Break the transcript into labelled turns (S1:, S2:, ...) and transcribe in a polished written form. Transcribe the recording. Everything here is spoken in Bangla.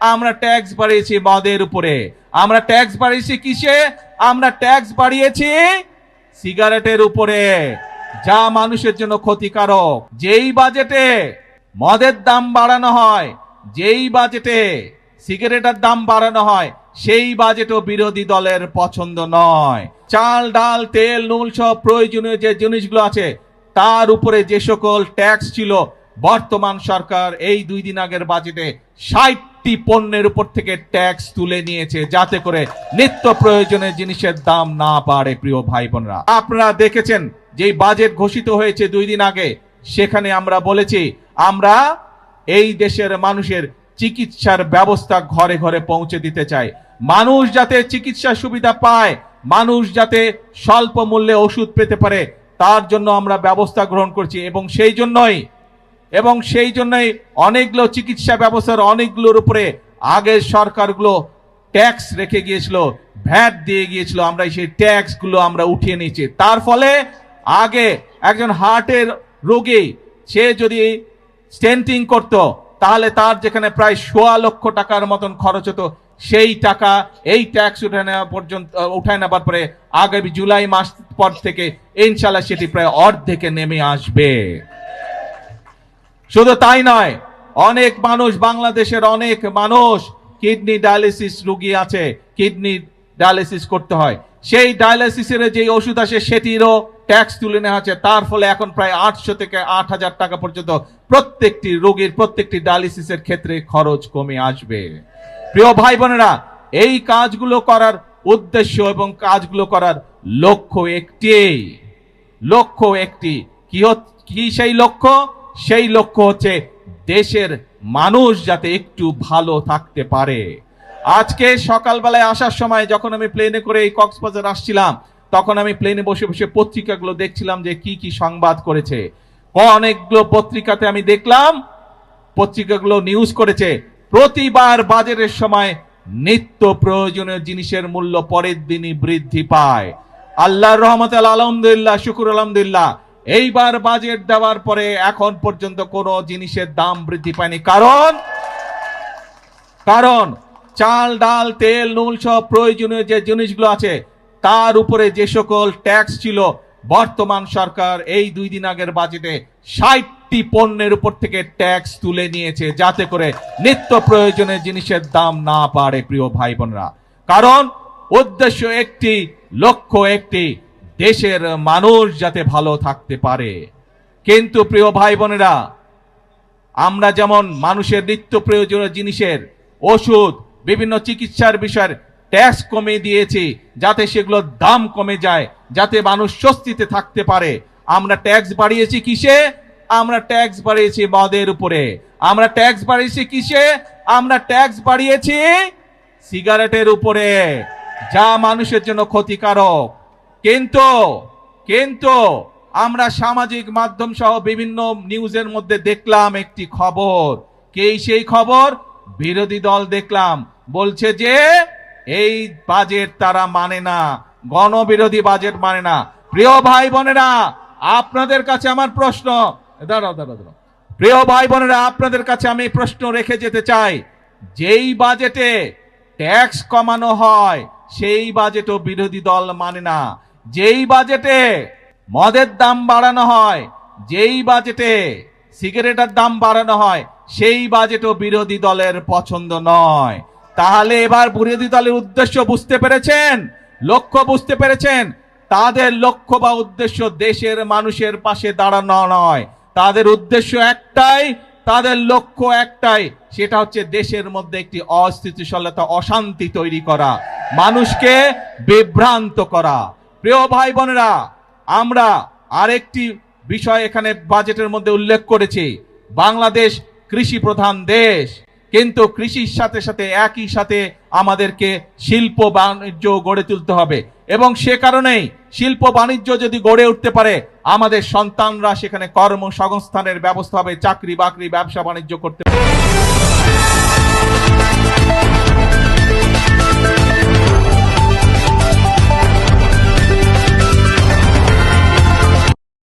S1: আমরা ট্যাক্স বাড়িয়েছি মদের উপরে, আমরা ট্যাক্স বাড়িয়েছি কিসে? আমরা ট্যাক্স বাড়িয়েছি সিগারেটের উপরে, যা মানুষের জন্য ক্ষতিকারক। যেই বাজেটে মদের দাম বাড়ানো হয়, যেই বাজেটে সিগারেটের দাম বাড়ানো হয়, সেই বাজেটও বিরোধী দলের পছন্দ নয়। চাল, ডাল, তেল, নুন সব প্রয়োজনীয় যে জিনিসগুলো আছে তার উপরে যে সকল ট্যাক্স ছিল, বর্তমান সরকার এই 2 দিন আগের বাজেটে 60টি পণ্যের উপর থেকে ট্যাক্স তুলে নিয়েছে, যাতে করে নিত্য প্রয়োজনীয় জিনিসের দাম না বাড়ে। প্রিয় ভাই বোনেরা, আপনারা দেখেছেন যে বাজেট ঘোষিত হয়েছে 2 দিন আগে, সেখানে আমরা বলেছি আমরা এই দেশের মানুষের চিকিৎসার ব্যবস্থা ঘরে ঘরে পৌঁছে দিতে চাই। মানুষ যাতে চিকিৎসা সুবিধা পায়, মানুষ যাতে স্বল্প মূল্যে ওষুধ পেতে পারে, তার জন্য আমরা ব্যবস্থা গ্রহণ করছি। এবং সেই জন্যই অনেকগুলো চিকিৎসা ব্যবস্থার অনেকগুলোর উপরে আগের সরকারগুলো ট্যাক্স রেখে গিয়েছিল, ভ্যাট দিয়ে গিয়েছিল, আমরা সেই ট্যাক্স গুলো আমরা উঠিয়ে নিয়েছি। তার ফলে আগে একজন হার্টের রোগী সে যদি স্টেন্টিং করত, তাহলে তার যেখানে প্রায় 1.25 লক্ষ টাকার মতন খরচ হতো, সেই টাকা এই ট্যাক্স উঠায় নেবার পরে আগামী জুলাই মাস পর থেকে ইনশাআল্লাহ সেটি প্রায় অর্ধেকে নেমে আসবে। শুধু তাই নয়, অনেক মানুষ, বাংলাদেশের অনেক মানুষ কিডনি ডায়ালিসিস রোগী আছে, কিডনি ডায়ালিসিস করতে হয়, সেই ডায়ালিসিসের যে ওষুধ আসে সেটিরও ট্যাক্স তুলে নেওয়া হচ্ছে। তার ফলে এখন প্রায় 800 থেকে 8000 টাকা পর্যন্ত প্রত্যেকটি রোগীর, প্রত্যেকটি ডায়ালিসিসের ক্ষেত্রে খরচ কমে আসবে। প্রিয় ভাই বোনেরা, এই কাজগুলো করার উদ্দেশ্য এবং কাজগুলো করার লক্ষ্য একটি। কি সেই লক্ষ্য? সেই লক্ষ্য হচ্ছে দেশের মানুষ যাতে একটু ভালো থাকতে পারে। আজকে সকালবেলায় আসার সময় যখন আমি প্লেনে করে এই কক্সবাজার আসছিলাম, তখন আমি প্লেনে বসে বসে পত্রিকাগুলো দেখছিলাম যে কি কি সংবাদ করেছে। অনেকগুলো পত্রিকাতে আমি দেখলাম, পত্রিকাগুলো নিউজ করেছে প্রতিবার বাজেটের সময় নিত্য প্রয়োজনীয় জিনিসের মূল্য পরের দিনই বৃদ্ধি পায়। আল্লাহর রহমতে আলহামদুলিল্লাহ, শুকুর আলহামদুলিল্লাহ, এইবার বাজেট দেওয়ার পরে এখন পর্যন্ত কোনো জিনিসের দাম বৃদ্ধি পায়নি। কারণ চাল, ডাল, তেল, নুন সব প্রয়োজনীয় যে জিনিসগুলো আছে তার উপরে যে সকল ট্যাক্স ছিল, বর্তমান সরকার এই 2 দিন আগের বাজেটে 60টি পণ্যের উপর থেকে ট্যাক্স তুলে নিয়েছে, যাতে করে নিত্য প্রয়োজনীয় জিনিসের দাম না বাড়ে। প্রিয় ভাই বোনেরা, কারণ উদ্দেশ্য একটি, লক্ষ্য একটি, দেশের মানুষ যাতে ভালো থাকতে পারে। কিন্তু প্রিয় ভাই বোনেরা, আমরা যেমন মানুষের নিত্য প্রয়োজনীয় জিনিসের, ওষুধ, বিভিন্ন চিকিৎসার বিষয়ের ট্যাক্স কমিয়ে দিয়েছি, যাতে সেগুলোর দাম কমে যায়, যাতে মানুষ স্বস্তিতে থাকতে পারে। আমরা ট্যাক্স বাড়িয়েছি কিসে? আমরা ট্যাক্স বাড়িয়েছি মদের উপরে, আমরা ট্যাক্স বাড়িয়েছি কিসে? আমরা ট্যাক্স বাড়িয়েছি সিগারেটের উপরে, যা মানুষের জন্য ক্ষতিকারক। কিন্তু আমরা সামাজিক মাধ্যম সহ বিভিন্ন নিউজের মধ্যে দেখলাম একটি খবর। সেই খবর? বিরোধী দল দেখলাম বলছে যে এই বাজেট তারা মানে না, গণবিরোধী বাজেট মানে না। প্রিয় ভাই বোনেরা, আপনাদের কাছে আমার প্রশ্ন, প্রিয় ভাই বোনেরা, আপনাদের কাছে আমি প্রশ্ন রেখে যেতে চাই, যেই বাজেটে ট্যাক্স কমানো হয় সেই বাজেটও বিরোধী দল মানে না। যেই বাজেটে মদের দাম বাড়ানো হয়, যেই বাজেটে সিগারেটের দাম বাড়ানো হয়, সেই বাজেটও বিরোধী দলের পছন্দ নয়। তাহলে এবার বিরোধী দলের উদ্দেশ্য বুঝতে পেরেছেন, লক্ষ্য বুঝতে পেরেছেন? তাদের লক্ষ্য বা উদ্দেশ্য দেশের মানুষের পাশে দাঁড়ানো নয়, তাদের উদ্দেশ্য একটাই, তাদের লক্ষ্য একটাই, সেটা হচ্ছে দেশের মধ্যে একটি অস্থিতিশীলতা, অশান্তি তৈরি করা, মানুষকে বিভ্রান্ত করা। প্রিয় ভাই বোনেরা, আমরা আরেকটি বিষয় এখানে বাজেটের মধ্যে উল্লেখ করেছি, বাংলাদেশ কৃষি প্রধান দেশ, কিন্তু কৃষির সাথে সাথে একই সাথে আমাদেরকে শিল্প বাণিজ্য গড়ে তুলতে হবে, এবং সে কারণেই শিল্প বাণিজ্য যদি গড়ে উঠতে পারে, আমাদের সন্তানরা সেখানে কর্মসংস্থানের ব্যবস্থা হবে, চাকরি বাকরি, ব্যবসা বাণিজ্য করতে পারে।